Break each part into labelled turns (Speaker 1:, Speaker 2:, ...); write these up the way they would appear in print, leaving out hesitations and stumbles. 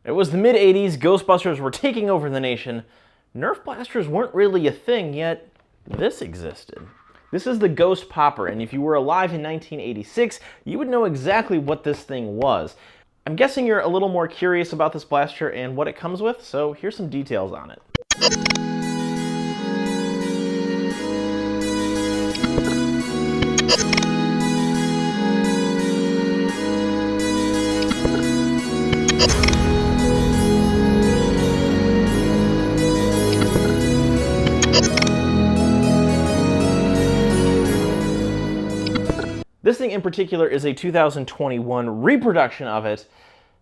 Speaker 1: It was the mid-'80s, Ghostbusters were taking over the nation. Nerf blasters weren't really a thing, yet this existed. This is the GhostPopper, and if you were alive in 1986, you would know exactly what this thing was. I'm guessing you're a little more curious about this blaster and what it comes with, so here's some details on it. This thing in particular is a 2021 reproduction of it.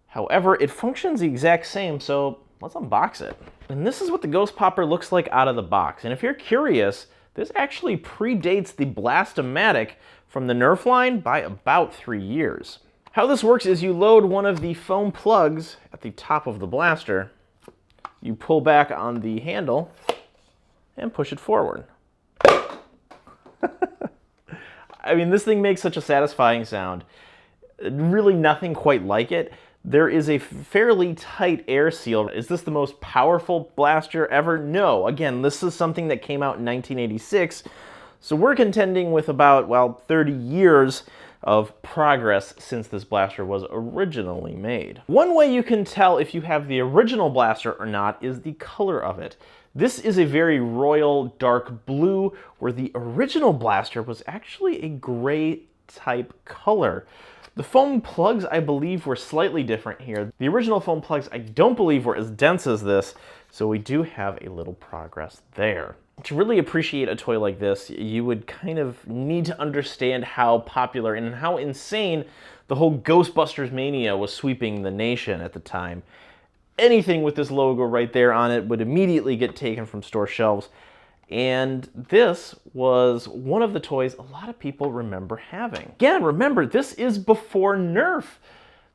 Speaker 1: However, it functions the exact same, so let's unbox it. And this is what the GhostPopper looks like out of the box. And if you're curious, this actually predates the Blast-O-Matic from the Nerf line by about 3 years. How this works is you load one of the foam plugs at the top of the blaster, you pull back on the handle, and push it forward. I mean, this thing makes such a satisfying sound. Really nothing quite like it. There is a fairly tight air seal. Is this the most powerful blaster ever? No. Again, this is something that came out in 1986, so we're contending with about, well, 30 years of progress since this blaster was originally made. One way you can tell if you have the original blaster or not is the color of it. This is a very royal dark blue, where the original blaster was actually a gray type color. The foam plugs, I believe, were slightly different here. The original foam plugs, I don't believe, were as dense as this, so we do have a little progress there. To really appreciate a toy like this, you would kind of need to understand how popular and how insane the whole Ghostbusters mania was sweeping the nation at the time. Anything with this logo right there on it would immediately get taken from store shelves. And this was one of the toys a lot of people remember having. Again, remember, this is before Nerf.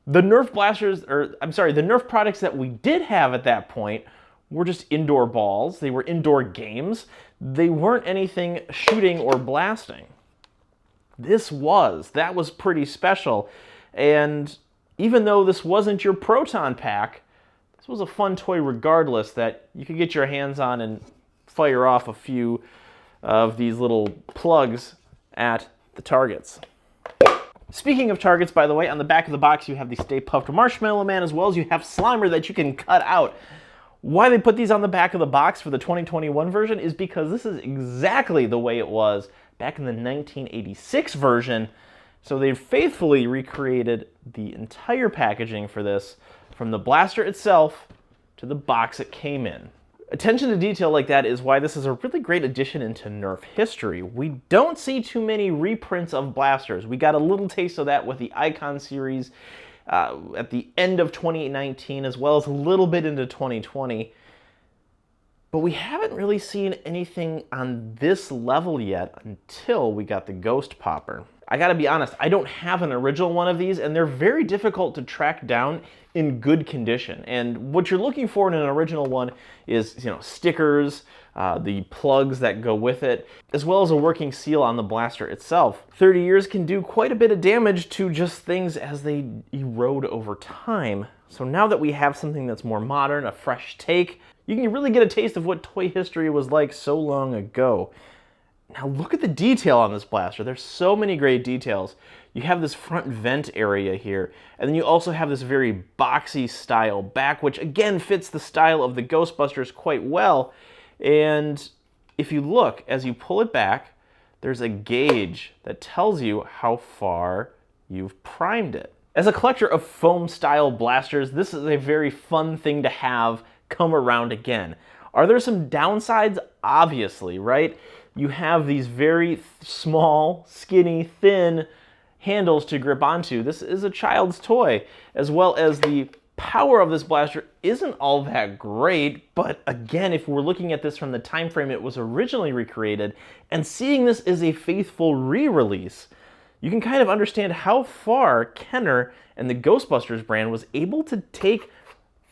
Speaker 1: The Nerf blasters, or I'm sorry, the Nerf products that we did have at that point were just indoor balls. They were indoor games. They weren't anything shooting or blasting. That was pretty special. And even though this wasn't your proton pack, this was a fun toy regardless that you could get your hands on and fire off a few of these little plugs at the targets. Speaking of targets, by the way, on the back of the box you have the Stay Puft Marshmallow Man, as well as you have Slimer that you can cut out. Why they put these on the back of the box for the 2021 version is because this is exactly the way it was back in the 1986 version. So they faithfully recreated the entire packaging for this, from the blaster itself to the box it came in. Attention to detail like that is why this is a really great addition into Nerf history. We don't see too many reprints of blasters. We got a little taste of that with the Icon series at the end of 2019, as well as a little bit into 2020. But we haven't really seen anything on this level yet until we got the GhostPopper. I gotta be honest, I don't have an original one of these, and they're very difficult to track down in good condition. And what you're looking for in an original one is, stickers, the plugs that go with it, as well as a working seal on the blaster itself. 30 years can do quite a bit of damage to just things as they erode over time. So now that we have something that's more modern, a fresh take, you can really get a taste of what toy history was like so long ago. Now look at the detail on this blaster. There's so many great details. You have this front vent area here, and then you also have this very boxy style back, which again fits the style of the Ghostbusters quite well. And if you look, as you pull it back, there's a gauge that tells you how far you've primed it. As a collector of foam style blasters, this is a very fun thing to have come around again. Are there some downsides? Obviously, right? You have these very small, skinny, thin handles to grip onto. This is a child's toy, as well as the power of this blaster isn't all that great, but again, if we're looking at this from the time frame it was originally recreated, and seeing this as a faithful re-release, you can kind of understand how far Kenner and the Ghostbusters brand was able to take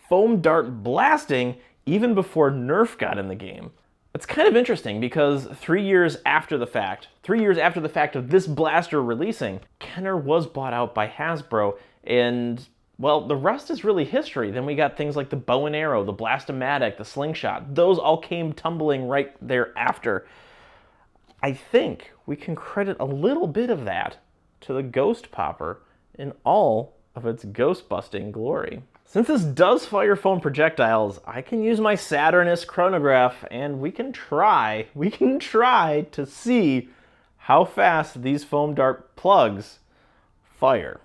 Speaker 1: foam dart blasting even before Nerf got in the game. It's kind of interesting because 3 years after the fact of this blaster releasing, Kenner was bought out by Hasbro, and Well, the rest is really history. Then we got things like the bow and arrow, the blast-o-matic, the slingshot. Those all came tumbling right thereafter. I think we can credit a little bit of that to the GhostPopper in all of its ghost-busting glory. Since this does fire foam projectiles, I can use my Saturnus chronograph and we can try to see how fast these foam dart plugs fire.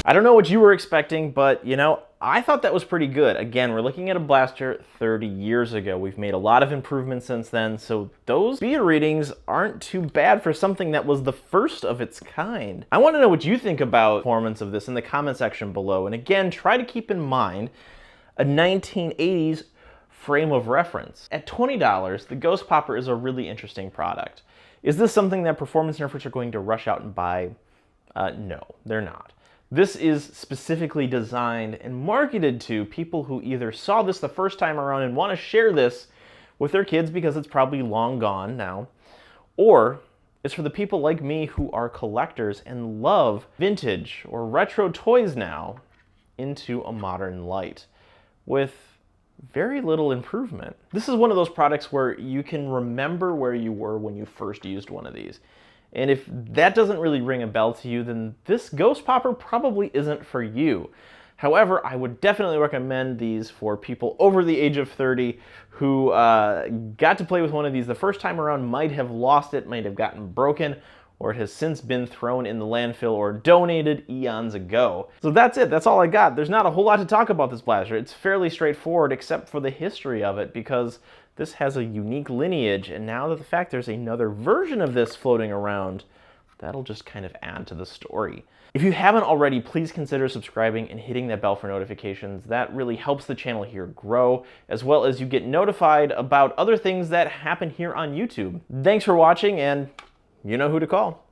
Speaker 1: I don't know what you were expecting, but you know, I thought that was pretty good. Again, we're looking at a blaster 30 years ago. We've made a lot of improvements since then, so those speed readings aren't too bad for something that was the first of its kind. I want to know what you think about the performance of this in the comment section below. And again, try to keep in mind a 1980s frame of reference. At $20, the GhostPopper is a really interesting product. Is this something that performance nerfers are going to rush out and buy? No, they're not. This is specifically designed and marketed to people who either saw this the first time around and want to share this with their kids because it's probably long gone now, or it's for the people like me who are collectors and love vintage or retro toys now into a modern light with very little improvement. This is one of those products where you can remember where you were when you first used one of these. And if that doesn't really ring a bell to you, then this GhostPopper probably isn't for you. However, I would definitely recommend these for people over the age of 30 who got to play with one of these the first time around, might have lost it, might have gotten broken, or it has since been thrown in the landfill or donated eons ago. So that's it, that's all I got. There's not a whole lot to talk about this blaster. It's fairly straightforward except for the history of it, because this has a unique lineage, and now that the fact there's another version of this floating around, that'll just kind of add to the story. If you haven't already, please consider subscribing and hitting that bell for notifications. That really helps the channel here grow, as well as you get notified about other things that happen here on YouTube. Thanks for watching, and you know who to call.